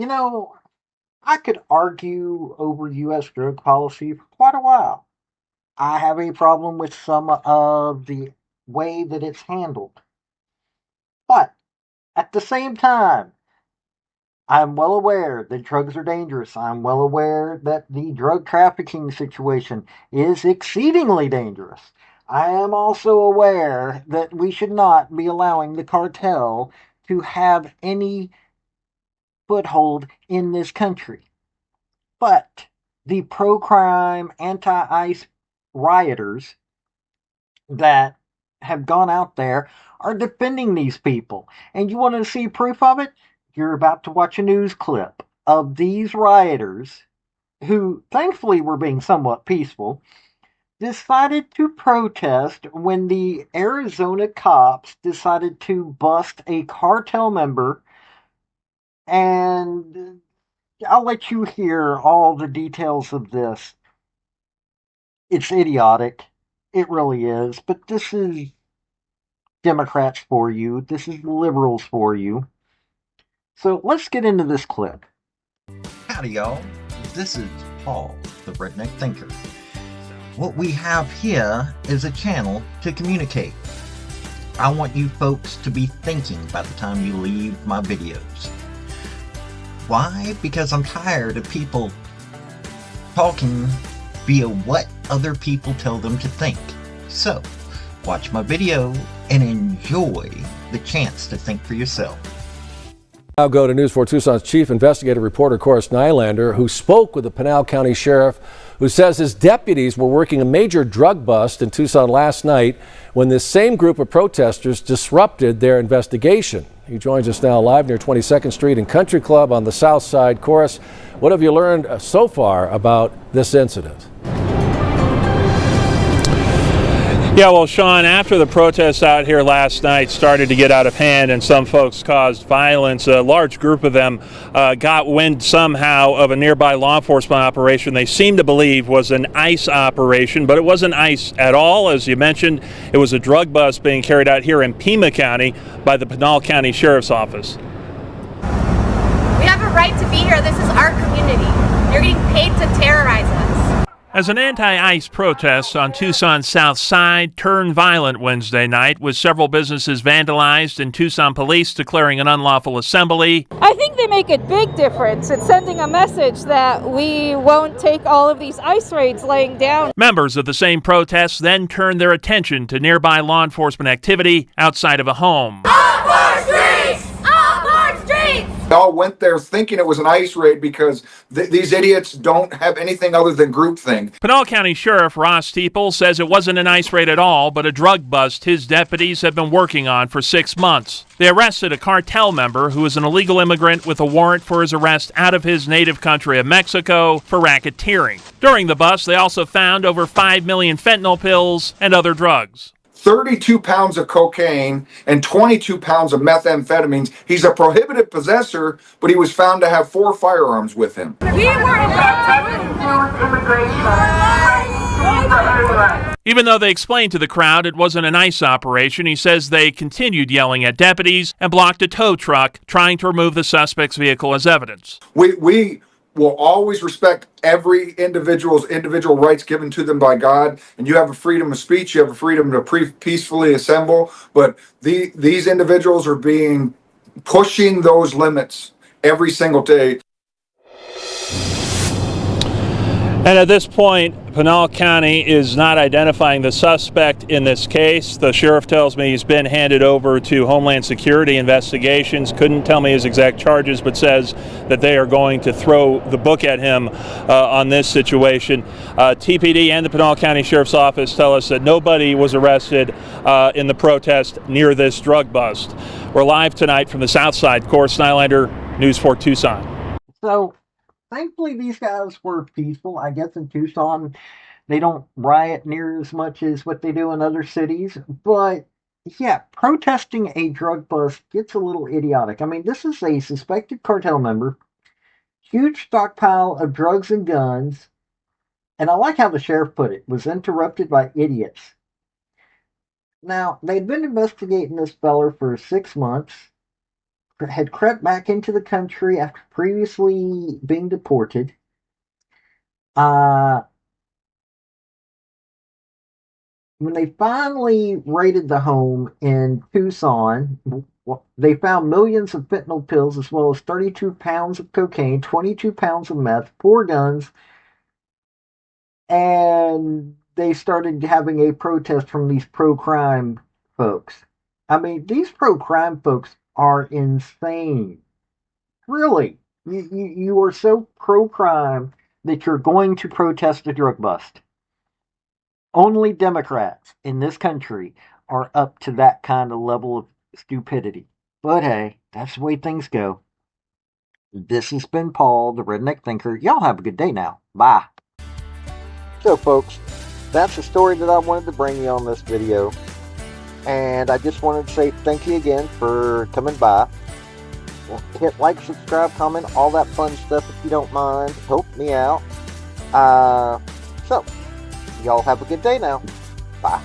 You know, I could argue over U.S. drug policy for quite a while. I have a problem with some of the way that it's handled. But at the same time, I'm well aware that drugs are dangerous. I'm well aware that the drug trafficking situation is exceedingly dangerous. I am also aware that we should not be allowing the cartel to have any foothold in this country. But the pro crime, anti ICE rioters that have gone out there are defending these people. And you want to see proof of it? You're about to watch a news clip of these rioters, who thankfully were being somewhat peaceful, decided to protest when the Arizona cops decided to bust a cartel member. And I'll let you hear all the details of this. It's idiotic. It really is. But this is Democrats for you. This is liberals for you. So let's get into this clip. Howdy, y'all. This is Paul, the Redneck Thinker. What we have here is a channel to communicate. I want you folks to be thinking by the time you leave my videos. Why? Because I'm tired of people talking via what other people tell them to think. So, watch my video and enjoy the chance to think for yourself. Now go to News 4 Tucson's chief investigative reporter, Corus Nylander, who spoke with the Pinal County Sheriff, who says his deputies were working a major drug bust in Tucson last night when this same group of protesters disrupted their investigation. He joins us now live near 22nd Street and Country Club on the south side. Corus, what have you learned so far about this incident? Yeah, well, Sean, after the protests out here last night started to get out of hand and some folks caused violence, a large group of them got wind somehow of a nearby law enforcement operation they seemed to believe was an ICE operation, but it wasn't ICE at all. As you mentioned, it was a drug bust being carried out here in Pima County by the Pinal County Sheriff's Office. We have a right to be here. This is our community. You're getting paid to terrorize us. As an anti-ICE protest on Tucson's south side turned violent Wednesday night, with several businesses vandalized and Tucson police declaring an unlawful assembly. I think they make a big difference. It's sending a message that we won't take all of these ICE raids laying down. Members of the same protests then turned their attention to nearby law enforcement activity outside of a home. All four streets! All four streets! They all went there thinking it was an ICE raid because these idiots don't have anything other than groupthink. Pinal County Sheriff Ross Teeple says it wasn't an ICE raid at all, but a drug bust his deputies have been working on for 6 months. They arrested a cartel member who is an illegal immigrant with a warrant for his arrest out of his native country of Mexico for racketeering. During the bust, they also found over 5 million fentanyl pills and other drugs. 32 pounds of cocaine and 22 pounds of methamphetamines. He's a prohibited possessor, but he was found to have 4 firearms with him. We were Even though they explained to the crowd it wasn't an ICE operation, he says they continued yelling at deputies and blocked a tow truck trying to remove the suspect's vehicle as evidence. We will always respect every individual's individual rights given to them by God, and you have a freedom of speech, you have a freedom to peacefully assemble, but these individuals are pushing those limits every single day. And at this point, Pinal County is not identifying the suspect in this case. The sheriff tells me he's been handed over to Homeland Security investigations. Couldn't tell me his exact charges, but says that they are going to throw the book at him on this situation. TPD and the Pinal County Sheriff's Office tell us that nobody was arrested in the protest near this drug bust. We're live tonight from the south side. Corus Nylander, News 4 Tucson. So, thankfully, these guys were peaceful. I guess in Tucson, they don't riot near as much as what they do in other cities. But, yeah, protesting a drug bust gets a little idiotic. I mean, this is a suspected cartel member, huge stockpile of drugs and guns, and I like how the sheriff put it, was interrupted by idiots. Now, they'd been investigating this feller for 6 months, had crept back into the country after previously being deported. Uh, when they finally raided the home in Tucson, they found millions of fentanyl pills as well as 32 pounds of cocaine, 22 pounds of meth, 4 guns, and they started having a protest from these pro-crime folks. I mean, these pro-crime folks are insane. Really. You are so pro-crime that you're going to protest a drug bust. Only Democrats in this country are up to that kind of level of stupidity. But hey, that's the way things go. This has been Paul, the Redneck Thinker. Y'all have a good day now. Bye. So, folks, that's the story that I wanted to bring you on this video. And I just wanted to say thank you again for coming by. Hit like, subscribe, comment, all that fun stuff if you don't mind. Help me out. So, y'all have a good day now. Bye.